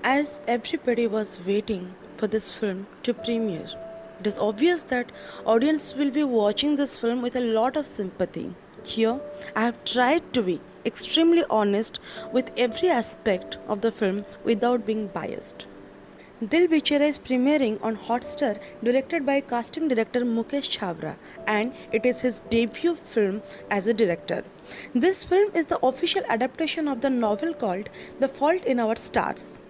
As everybody was waiting for this film to premiere, it is obvious that audience will be watching this film with a lot of sympathy. Here, I have tried to be extremely honest with every aspect of the film without being biased. Dil Bichera is premiering on Hotstar, directed by casting director Mukesh Chhabra, and it is his debut film as a director. This film is the official adaptation of the novel called The Fault in Our Stars.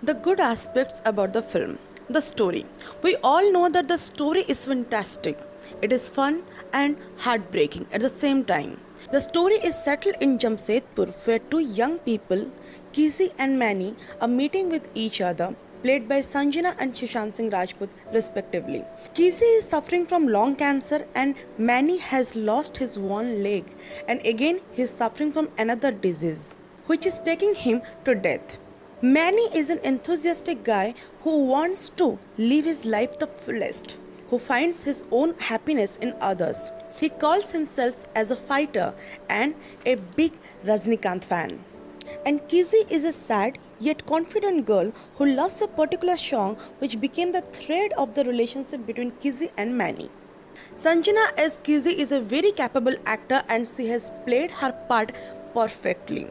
The good aspects about the film. The story. We all know that the story is fantastic. It is fun and heartbreaking at the same time. The story is settled in Jamshedpur where two young people, Kizzy and Manny, are meeting with each other, played by Sanjana and Sushant Singh Rajput respectively. Kizzy is suffering from lung cancer and Manny has lost his one leg, and again he is suffering from another disease which is taking him to death. Manny is an enthusiastic guy who wants to live his life the fullest, who finds his own happiness in others. He calls himself as a fighter and a big Rajnikant fan. And Kizzy is a sad yet confident girl who loves a particular song which became the thread of the relationship between Kizzy and Manny. Sanjana as Kizzy is a very capable actor and she has played her part perfectly.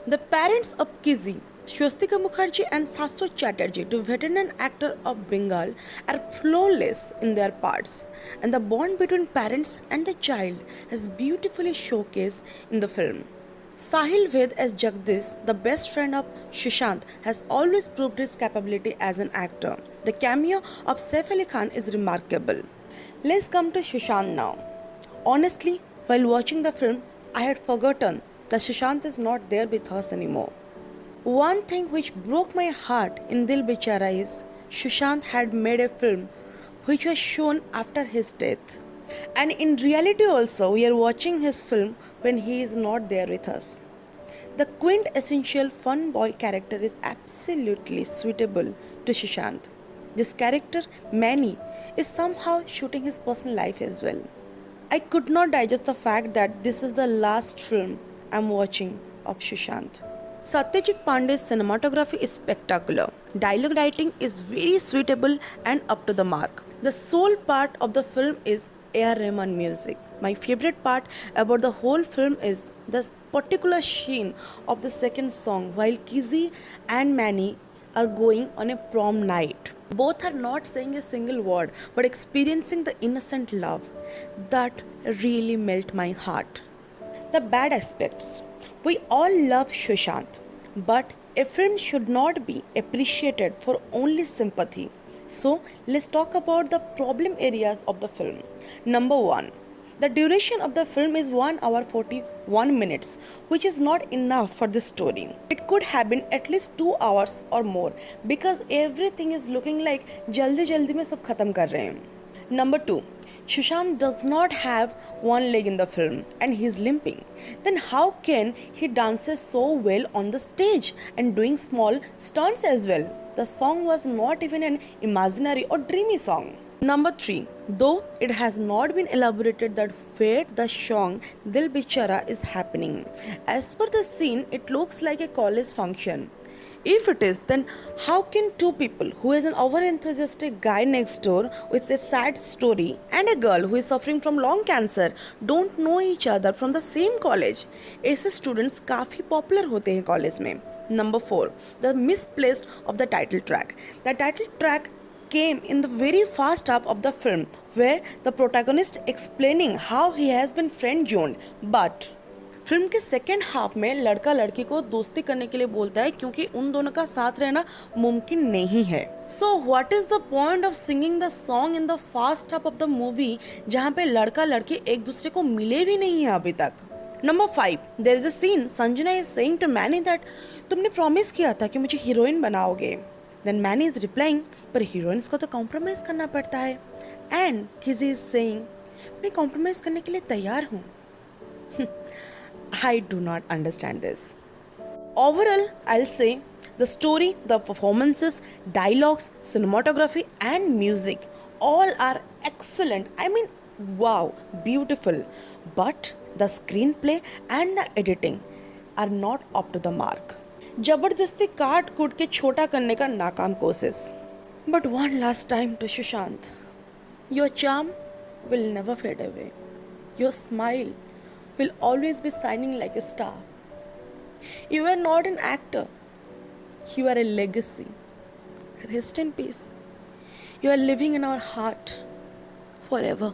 The parents of Kizzy, Swastika Mukherjee and Saswat Chatterjee, two veteran actors of Bengal, are flawless in their parts, and the bond between parents and the child is beautifully showcased in the film. Sahil Ved as Jagdish, the best friend of Sushant, has always proved his capability as an actor. The cameo of Saif Ali Khan is remarkable. Let's come to Sushant now. Honestly, while watching the film, I had forgotten that Sushant is not there with us anymore. One thing which broke my heart in Dil Bichara is Sushant had made a film which was shown after his death. And in reality, also, we are watching his film when he is not there with us. The quintessential fun boy character is absolutely suitable to Sushant. This character, Manny, is somehow shooting his personal life as well. I could not digest the fact that this is the last film I'm watching of Sushant. Satyajit Pandey's cinematography is spectacular. Dialogue writing is very suitable and up to the mark. The sole part of the film is A.R. Rahman music. My favorite part about the whole film is this particular scene of the second song while Kizzy and Manny are going on a prom night. Both are not saying a single word but experiencing the innocent love. That really melt my heart. The bad aspects. We all love Sushant, but a film should not be appreciated for only sympathy. So, let's talk about the problem areas of the film. Number 1. The duration of the film is 1 hour 41 minutes, which is not enough for the story. It could have been at least 2 hours or more because everything is looking like jaldi jaldi mein sab khatam kar rahe hain. Number 2. Sushant does not have one leg in the film and he is limping. Then how can he dances so well on the stage and doing small stunts as well? The song was not even an imaginary or dreamy song. Number 3. Though it has not been elaborated that where the song Dil Bichara is happening. As per the scene, it looks like a college function. If it is, then how can two people who is an over-enthusiastic guy next door with a sad story and a girl who is suffering from lung cancer don't know each other from the same college? ऐसे students काफ़ी popular होते हैं college में. Number 4. The misplaced of the title track. The title track came in the very first half of the film where the protagonist explaining how he has been friend zoned, but film के second half में लड़का लड़की को दोस्ती करने के लिए बोलता है क्योंकि उन दोनों का साथ रहना मुमकिन नहीं है. So what is the point of singing the song in the first half of the movie जहाँ पे लड़का लड़की एक दूसरे को मिले भी नहीं है अभी तक. Number 5. There is a scene Sanjana is saying to Manny that तुमने प्रॉमिस किया था कि मुझे हीरोइन बनाओगे. देन मैनी इज रिप्लाइंग पर हीरोइंस को तो कॉम्प्रोमाइज़ करना पड़ता है. एंड किसी इज सेइंग मैं कॉम्प्रोमाइज़ करने के लिए तैयार हूँ. I do not understand this. Overall, I'll say the story, the performances, dialogues, cinematography, and music all are excellent. I mean, wow, beautiful. But the screenplay and the editing are not up to the mark. जबरदस्ती काट कूट के छोटा करने का नाकाम कोशिश. But one last time to Sushant. Your charm will never fade away. Your smile will always be shining like a star. You are not an actor, you are a legacy. Rest in peace. You are living in our heart forever.